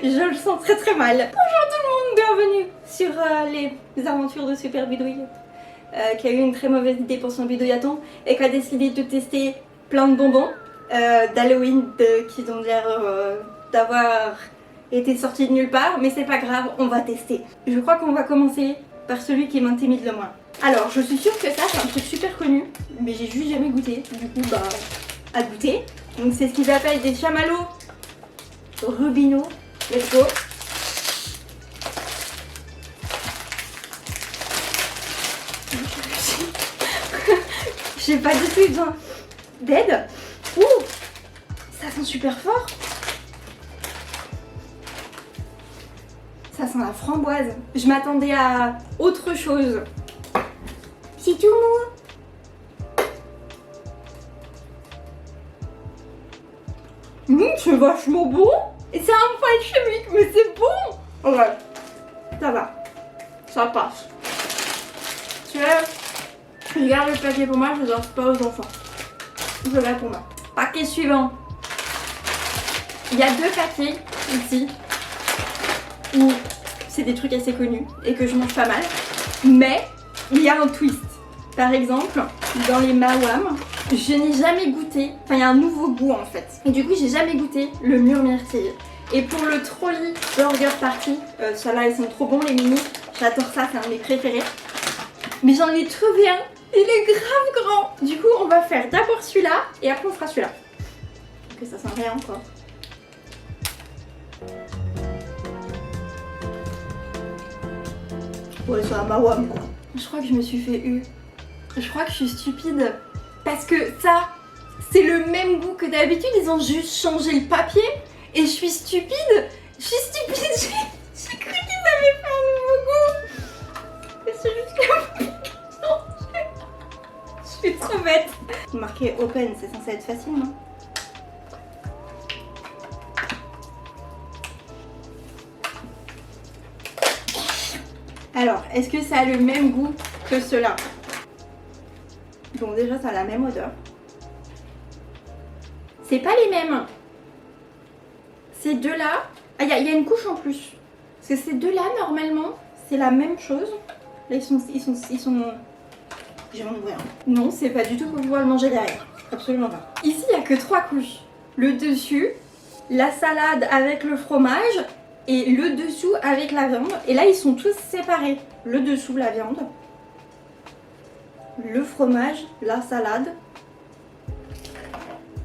Je le sens très très mal. Bonjour tout le monde, bienvenue sur les aventures de Super Bidouille, qui a eu une très mauvaise idée pour son bidouillaton et qui a décidé de tester plein de bonbons d'Halloween qui ont l'air d'avoir été sortis de nulle part, mais c'est pas grave, on va tester. Je crois qu'on va commencer par celui qui m'intimide le moins. Alors, je suis sûre que ça c'est un truc super connu, mais j'ai juste jamais goûté, du coup bah à goûter. Donc c'est ce qu'ils appellent des chamallows Rubino. Let's go. J'ai pas du tout eu besoin d'aide. Ouh, ça sent super fort. Ça sent la framboise. Je m'attendais à autre chose. C'est tout mou. C'est vachement bon. Et c'est un pain chimique, mais c'est bon. Ouais, ça va. Ça passe. Tu vois, je garde le papier pour moi, je ne donne pas aux enfants. Je l'ai pour moi. Paquet suivant. Il y a deux paquets ici où c'est des trucs assez connus et que je mange pas mal. Mais il y a un twist. Par exemple, dans les Mawam, je n'ai jamais goûté, enfin il y a un nouveau goût en fait. Et du coup j'ai jamais goûté le mûre-myrtille. Et pour le Trolley Burger Party, ceux-là ils sont trop bons les mini. J'adore ça, c'est un de mes préférés. Mais j'en ai trouvé un, il est grave grand. Du coup on va faire d'abord celui-là et après on fera celui-là. Que ça sent rien quoi. Ouais c'est un Mawam quoi. Je crois que je me suis fait eu. Je crois que je suis stupide. Parce que ça, c'est le même goût que d'habitude. Ils ont juste changé le papier. Et je suis stupide. Je suis stupide. J'ai cru qu'ils avaient fait un nouveau goût. Et c'est juste que... Non, je suis trop bête. Marqué open, c'est censé être facile, non? Alors, est-ce que ça a le même goût que ceux-là? Bon, déjà, ça a la même odeur. C'est pas les mêmes. Ces deux-là... Ah, il y a une couche en plus. Parce que ces deux-là, normalement, c'est la même chose. Là, ils sont... J'ai envie d'ouvrir. Non, c'est pas du tout pour pouvoir le manger derrière. Absolument pas. Ici, il n'y a que 3 couches. Le dessus, la salade avec le fromage et le dessous avec la viande. Et là, ils sont tous séparés. Le dessous, la viande. Le fromage, la salade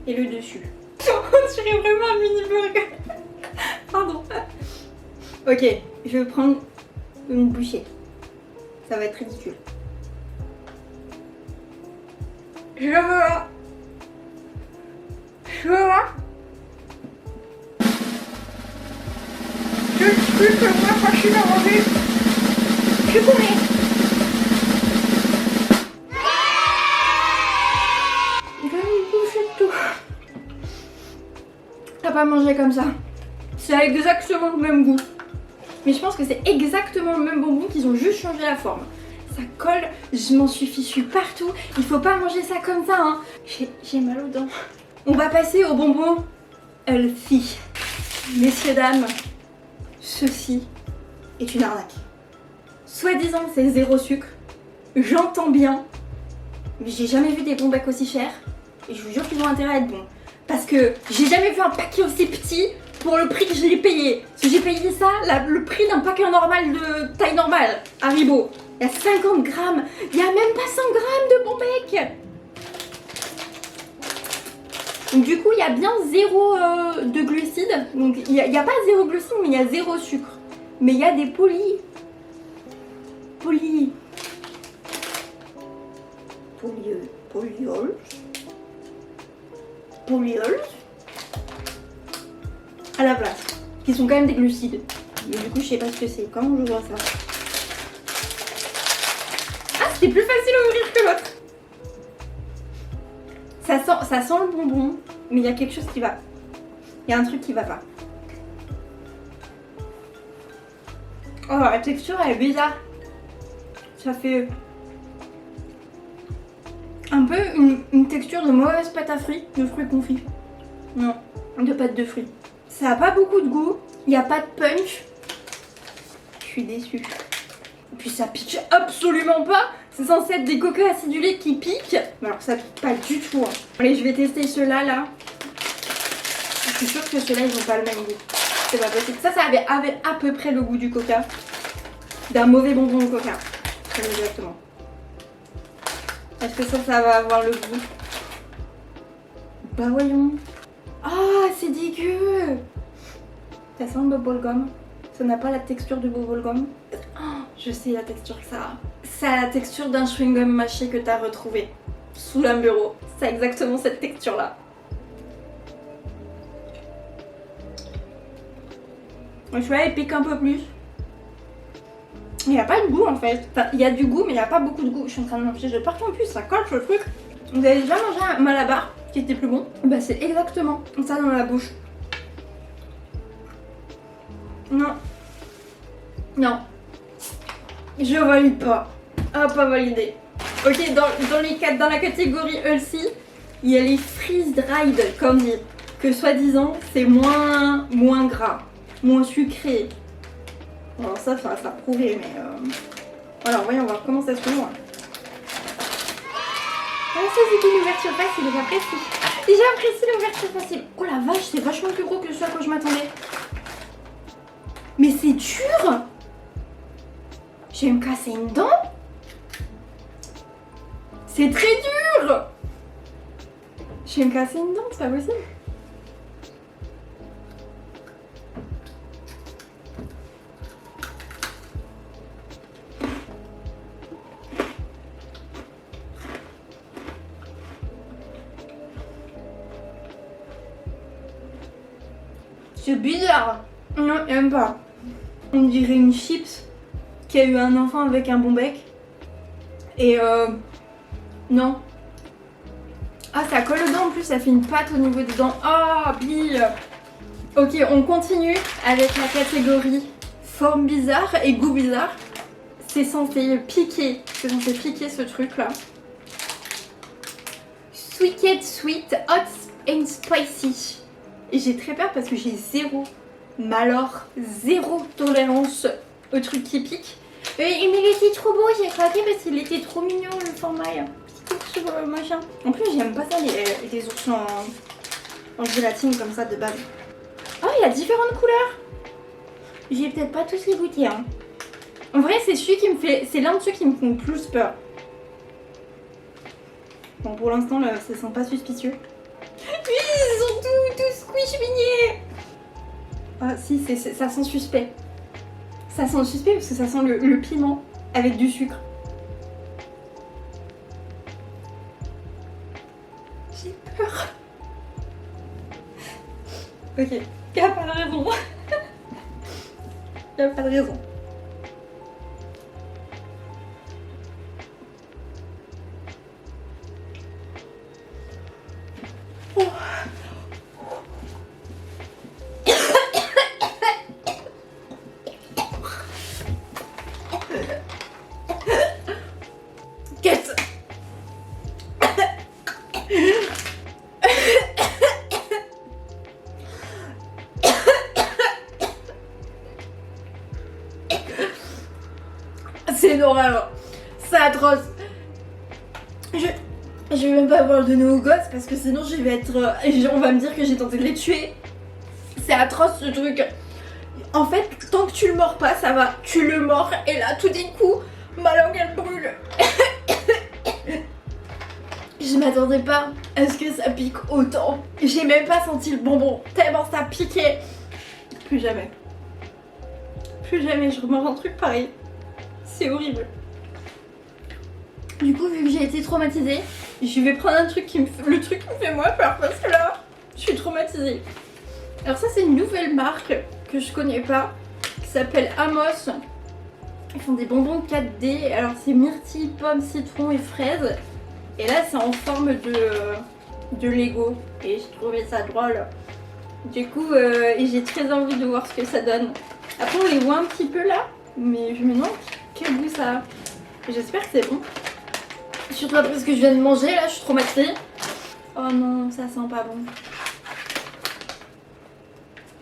et le dessus. On dirait vraiment un mini burger. Pardon. Ok, je vais prendre une bouchée. Ça va être ridicule. Je veux voir. Je veux voir. Je suis tellement facile à manger. Je connais. T'as pas mangé comme ça. C'est exactement le même goût. Mais je pense que c'est exactement le même bonbon qu'ils ont juste changé la forme. Ça colle, je m'en suis fichue partout. Il faut pas manger ça comme ça, hein. J'ai mal aux dents. On va passer au bonbon Healthy. Messieurs, dames, ceci est une arnaque. Soi-disant c'est 0 sucre. J'entends bien. Mais j'ai jamais vu des bons becs aussi chers. Et je vous jure qu'ils ont intérêt à être bons. Parce que j'ai jamais vu un paquet aussi petit pour le prix que je l'ai payé. Parce que j'ai payé ça, le prix d'un paquet normal de taille normale, Haribo. Il y a 50 grammes. Il n'y a même pas 100 grammes de bon bec. Donc du coup, il y a bien 0 de glucides. Donc il n'y a pas 0 glucides, mais il y a 0 sucre. Mais il y a des polyols. À la place, qui sont quand même des glucides. Mais du coup, je sais pas ce que c'est. Comment je vois ça? Ah, c'était plus facile à ouvrir que l'autre. Ça sent le bonbon, mais il y a quelque chose qui va. Il y a un truc qui va pas. Oh, la texture elle est bizarre. Ça fait un peu une texture de mauvaise pâte à fruits, de fruits confits. Non, de pâte de fruits. Ça a pas beaucoup de goût. Il n'y a pas de punch. Je suis déçue. Et puis ça pique absolument pas. C'est censé être des coca acidulés qui piquent. Mais alors ça pique pas du tout. Hein. Allez, je vais tester ceux-là là. Je suis sûre que ceux-là ils ont pas le même goût. C'est pas possible. Ça avait à peu près le goût du coca. D'un mauvais bonbon au coca. Très exactement. Est-ce que ça va avoir le goût? Bah voyons. Ah, c'est dégueu. Ça sent le bubblegum. Ça n'a pas la texture du bubblegum. Oh, je sais la texture que ça a. Ça a la texture d'un chewing-gum mâché que t'as retrouvé sous un bureau. Ça a exactement cette texture-là. Je vois, il pique un peu plus. Il n'y a pas de goût en fait. Enfin, il y a du goût, mais il n'y a pas beaucoup de goût. Je suis en train de manger de partout en plus, ça colle sur le truc. Vous avez déjà mangé un Malabar qui était plus bon? Bah, c'est exactement ça dans la bouche. Non. Non. Je valide pas. Ah, pas validé. Ok, dans la catégorie healthy, il y a les freeze dried, comme dit. Que soi-disant, c'est moins gras, moins sucré. Alors ça prouver, mais voilà, voyons voir comment ça se fait. Ah, ça c'est une ouverture facile, j'apprécie. J'apprécie l'ouverture facile. Oh la vache, c'est vachement plus gros que ce à quoi je m'attendais. Mais c'est dur. Je vais me casser une dent. C'est très dur. Je vais me casser une dent, c'est pas possible. C'est bizarre. Non, j'aime pas. On dirait une chips qui a eu un enfant avec un bon bec. Et non. Ah, ça colle aux dents en plus, ça fait une pâte au niveau des dents. Ah, bille. Ok, on continue avec la catégorie forme bizarre et goût bizarre. C'est censé piquer. C'est censé piquer ce truc là. Sweet, sweet, hot and spicy. Et j'ai très peur parce que j'ai zéro, mais alors zéro tolérance au truc qui pique. Mais il était trop beau, j'ai craqué parce qu'il était trop mignon le format. Petit ours sur le machin. En plus, j'aime pas ça les ours en gélatine comme ça de base. Oh, il y a différentes couleurs. J'ai peut-être pas tous les goûter. Hein. En vrai, c'est l'un de ceux qui me font plus peur. Bon, pour l'instant, ça sent pas suspicieux. Oui, ils sont tous squish-mignés. Ah si, ça sent suspect. Ça sent suspect parce que ça sent le piment avec du sucre. J'ai peur. Ok, y a pas de raison. Y a pas de raison. Oh. Qu'est-ce? C'est une horreur. C'est atroce. Je vais même pas avoir de nos gosses parce que sinon je vais être... on va me dire que j'ai tenté de les tuer. C'est atroce ce truc. En fait, tant que tu le mords pas, ça va. Tu le mords et là, tout d'un coup, ma langue elle brûle. Je m'attendais pas à ce que ça pique autant. J'ai même pas senti le bonbon, tellement ça piquait. Plus jamais. Plus jamais je remange un truc pareil. C'est horrible. Du coup, vu que j'ai été traumatisée, je vais prendre un truc le truc qui me fait moins peur parce que là, je suis traumatisée. Alors ça, c'est une nouvelle marque que je connais pas, qui s'appelle Amos. Ils font des bonbons 4D. Alors c'est myrtille, pomme, citron et fraise. Et là, c'est en forme de Lego. Et j'ai trouvé ça drôle. Du coup, j'ai très envie de voir ce que ça donne. Après, on les voit un petit peu là, mais je me demande quel goût ça a. J'espère que c'est bon. Surtout après ce que je viens de manger, là, je suis traumatisée. Oh non, ça sent pas bon.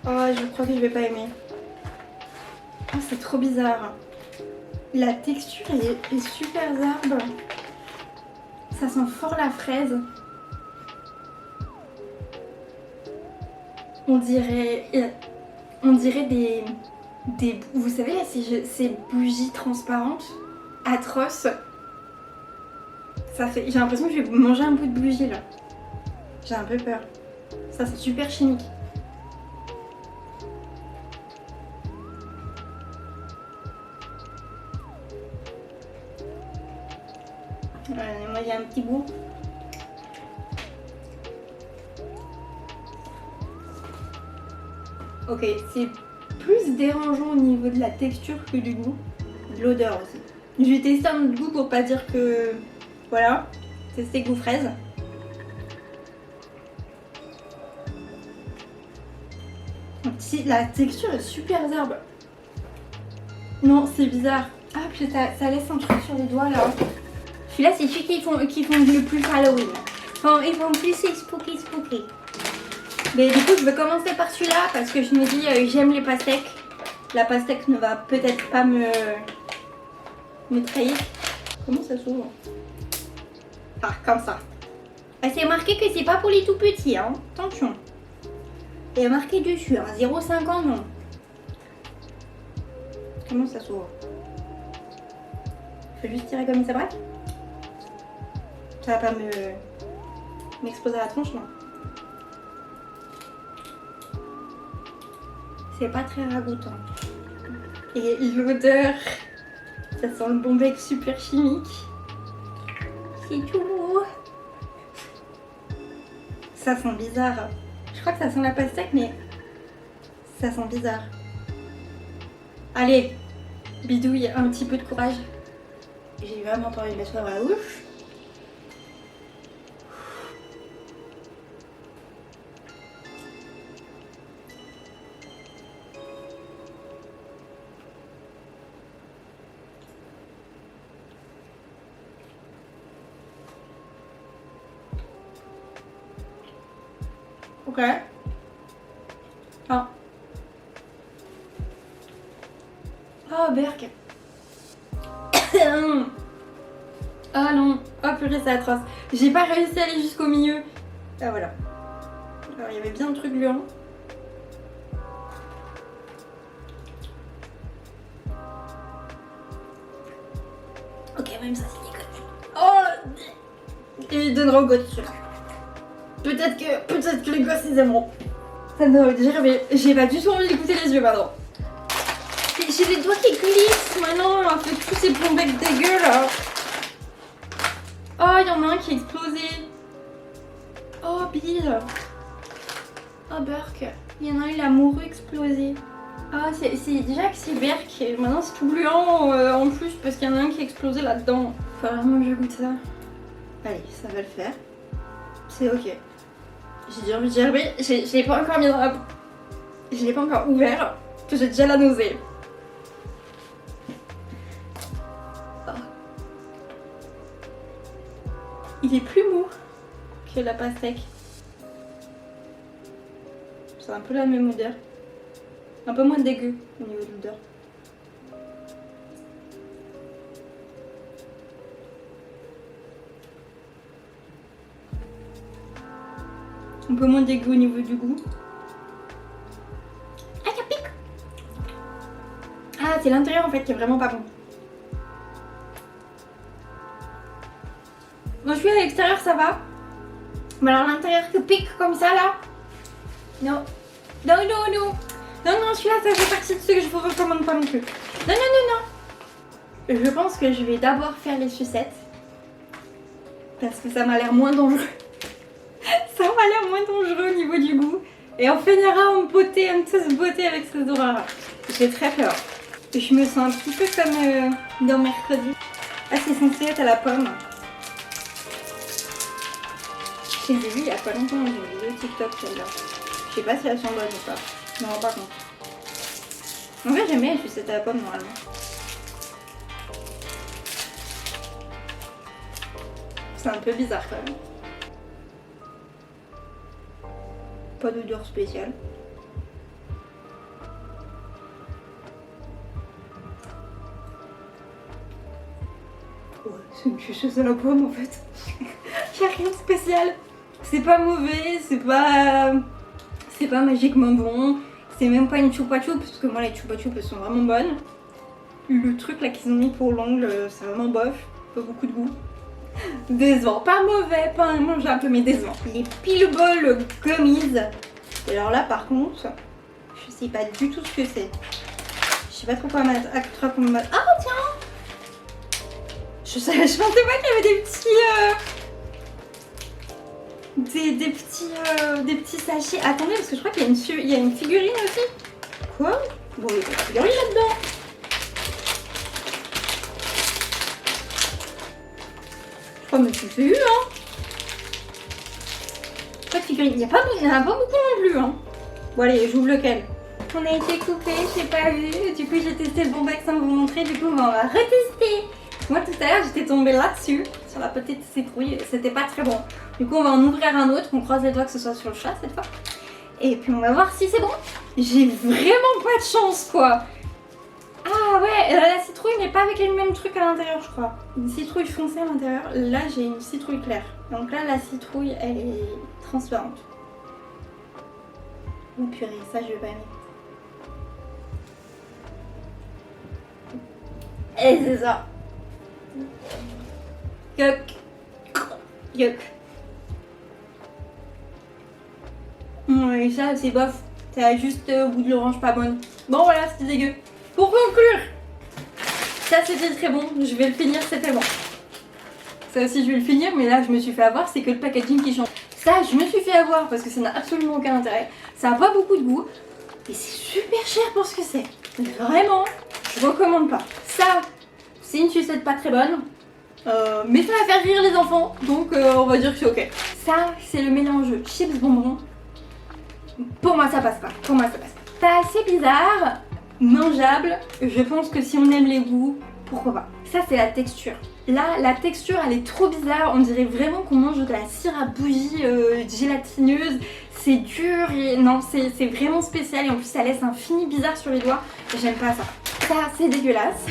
Oh, je crois que je vais pas aimer. Oh, c'est trop bizarre. La texture est super zarbe. Ça sent fort la fraise. On dirait des vous savez là, ces bougies transparentes, atroces. J'ai l'impression que je vais manger un bout de bougie là. J'ai un peu peur. Ça c'est super chimique. Moi j'ai un petit goût. Ok, c'est plus dérangeant au niveau de la texture que du goût. De l'odeur aussi. Je vais tester un autre goût pour pas dire que... Voilà, tester goût fraise. La texture est super herbe. Non, c'est bizarre. Ah putain, ça laisse un truc sur les doigts là. Celui-là, c'est celui qui font le plus Halloween. Enfin, ils font plus spooky. Mais du coup, je vais commencer par celui-là parce que je me dis, j'aime les pastèques. La pastèque ne va peut-être pas me trahir. Comment ça s'ouvre? Ah, comme ça. Ah, c'est marqué que c'est pas pour les tout petits, hein. Attention. Il y a marqué dessus, hein, 0,5 ans, non. Comment ça s'ouvre? Je vais juste tirer comme ça, bref. Ça va pas m'exposer à la tronche, non. C'est pas très ragoûtant. Et l'odeur, ça sent le bon bec super chimique. C'est tout beau. Ça sent bizarre. Je crois que ça sent la pastèque, mais ça sent bizarre. Allez, bidouille, un petit peu de courage. J'ai vraiment pas envie de mettre dans la bouche. Ok. Ah. Oh, berk. Ah non. Oh purée, c'est atroce. J'ai pas réussi à aller jusqu'au milieu. Ah voilà. Alors il y avait bien un truc gluant. Ok, même ça c'est dégueu. Oh. Et il donnera au gosse sûr. Peut-être que les gosses ils aimeront. Ça me donne déjà mais j'ai pas du tout envie d'écouter les yeux maintenant. J'ai les doigts qui glissent maintenant avec tous ces bons becs dégueux là. Oh, il y en a un qui a explosé. Oh, Bill. Oh, Burke. Il y en a un, il a mouru explosé. Ah, c'est déjà que c'est Berk. Maintenant, c'est tout gluant en plus parce qu'il y en a un qui a explosé là-dedans. Faut vraiment que je goûte ça. Allez, ça va le faire. C'est ok. J'ai envie de dire oui. Je l'ai pas encore mis dans la... Je l'ai pas encore ouvert. Que j'ai déjà la nausée. Il est plus mou que la pastèque. C'est un peu la même odeur. Un peu moins dégueu au niveau de l'odeur. Un peu moins dégueu au niveau du goût. Ah, ça pique! Ah, c'est l'intérieur en fait qui est vraiment pas bon. Bon, celui à l'extérieur ça va. Mais alors l'intérieur qui pique comme ça là. Non. Non, non, non. Non, non, celui-là ça fait partie de ceux que je vous recommande pas non plus. Non, non, non, non. Je pense que je vais d'abord faire les sucettes. Parce que ça m'a l'air moins dangereux. Ça m'a l'air moins dangereux au niveau du goût. Et on finira en beauté, en toute beauté avec ces horreurs. J'ai très peur. Je me sens un petit peu comme dans mercredi. Ah, c'est censé être à la pomme. J'ai vu il y a pas longtemps dans une vidéo TikTok celle-là. Je sais pas si elles sont bonnes ou pas. Je me rends pas compte. En vrai j'aime bien les sucettes à la pomme normalement. C'est un peu bizarre quand même. Pas d'odeur spéciale. Ouais, c'est une chucheuse à la pomme en fait. Y a rien de spécial. C'est pas mauvais, c'est pas magiquement bon. C'est même pas une choupa choup, parce que moi les choupa choup elles sont vraiment bonnes. Le truc là qu'ils ont mis pour l'ongle, c'est vraiment bof, pas beaucoup de goût. Décevant, pas mauvais, pas immangeable, mais décevant. Les Pillball Gummies. Et alors là par contre, je sais pas du tout ce que c'est. Je sais pas trop quoi mettre. Ah tiens! Je pensais pas qu'il y avait des petits... des petits sachets. Attendez, parce que je crois qu'il y a une figurine aussi. Quoi? Bon, il y a pas de figurine là-dedans. Je crois que je me suis eu, hein. Pas de figurine. Il y en a pas beaucoup non plus, hein. Bon, allez, j'ouvre lequel? On a été coupé, j'ai pas vu. Du coup, j'ai testé le Bombax sans vous montrer. Du coup, on va retester. Moi, tout à l'heure, j'étais tombée là-dessus, sur la petite citrouille. C'était pas très bon. Du coup, on va en ouvrir un autre. On croise les doigts que ce soit sur le chat cette fois. Et puis, on va voir si c'est bon. J'ai vraiment pas de chance, quoi. Ah ouais, la citrouille, mais pas avec les mêmes trucs à l'intérieur, je crois. Une citrouille foncée à l'intérieur. Là, j'ai une citrouille claire. Donc là, la citrouille, elle est transparente. Oh purée, ça, je vais pas aimer. Et c'est ça. Yuck. Yuck. Ouais, ça, c'est bof. Ça a juste au bout de l'orange pas bonne. Bon, voilà, c'était dégueu. Pour conclure, ça c'était très bon. Je vais le finir, c'était bon. Ça aussi, je vais le finir, mais là, je me suis fait avoir. C'est que le packaging qui change. Ça, je me suis fait avoir parce que ça n'a absolument aucun intérêt. Ça n'a pas beaucoup de goût. Et c'est super cher pour ce que c'est. Vraiment, je recommande pas. Ça, c'est une sucette pas très bonne. Mais ça va faire rire les enfants. Donc, on va dire que c'est ok. Ça, c'est le mélange chips bonbons. Pour moi, ça passe pas. Pour moi, ça passe pas. C'est assez bizarre. Mangeable. Je pense que si on aime les goûts, pourquoi pas. Ça, c'est la texture. Là, la texture, elle est trop bizarre. On dirait vraiment qu'on mange de la cire à bougie gélatineuse. C'est dur et non, c'est vraiment spécial. Et en plus, ça laisse un fini bizarre sur les doigts. J'aime pas ça. Ça, c'est dégueulasse.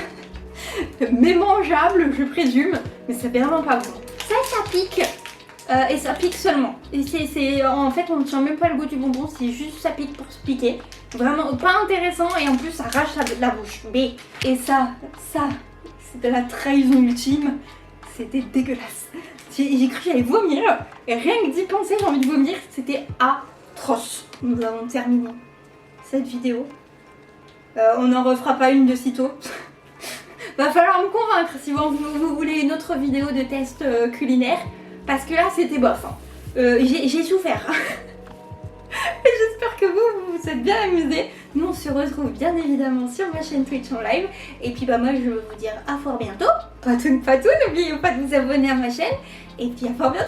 Mais mangeable, je présume. Mais c'est vraiment pas bon. Ça pique. Et ça pique seulement. Et en fait, on ne tient même pas le goût du bonbon. C'est juste ça pique pour se piquer. Vraiment pas intéressant. Et en plus, ça arrache la bouche. Mais, et ça, c'était la trahison ultime. C'était dégueulasse. J'ai cru que j'allais vomir. Et rien que d'y penser, j'ai envie de vomir. C'était atroce. Nous avons terminé cette vidéo. On n'en refera pas une de sitôt. Va falloir me convaincre si vous voulez une autre vidéo de test culinaire. Parce que là, c'était bof. Hein. J'ai souffert. J'espère que vous vous êtes bien amusés. Nous, on se retrouve bien évidemment sur ma chaîne Twitch en live. Et puis, bah, moi, je vais vous dire à fort bientôt. Patoun, n'oubliez pas de vous abonner à ma chaîne. Et puis, à fort bientôt.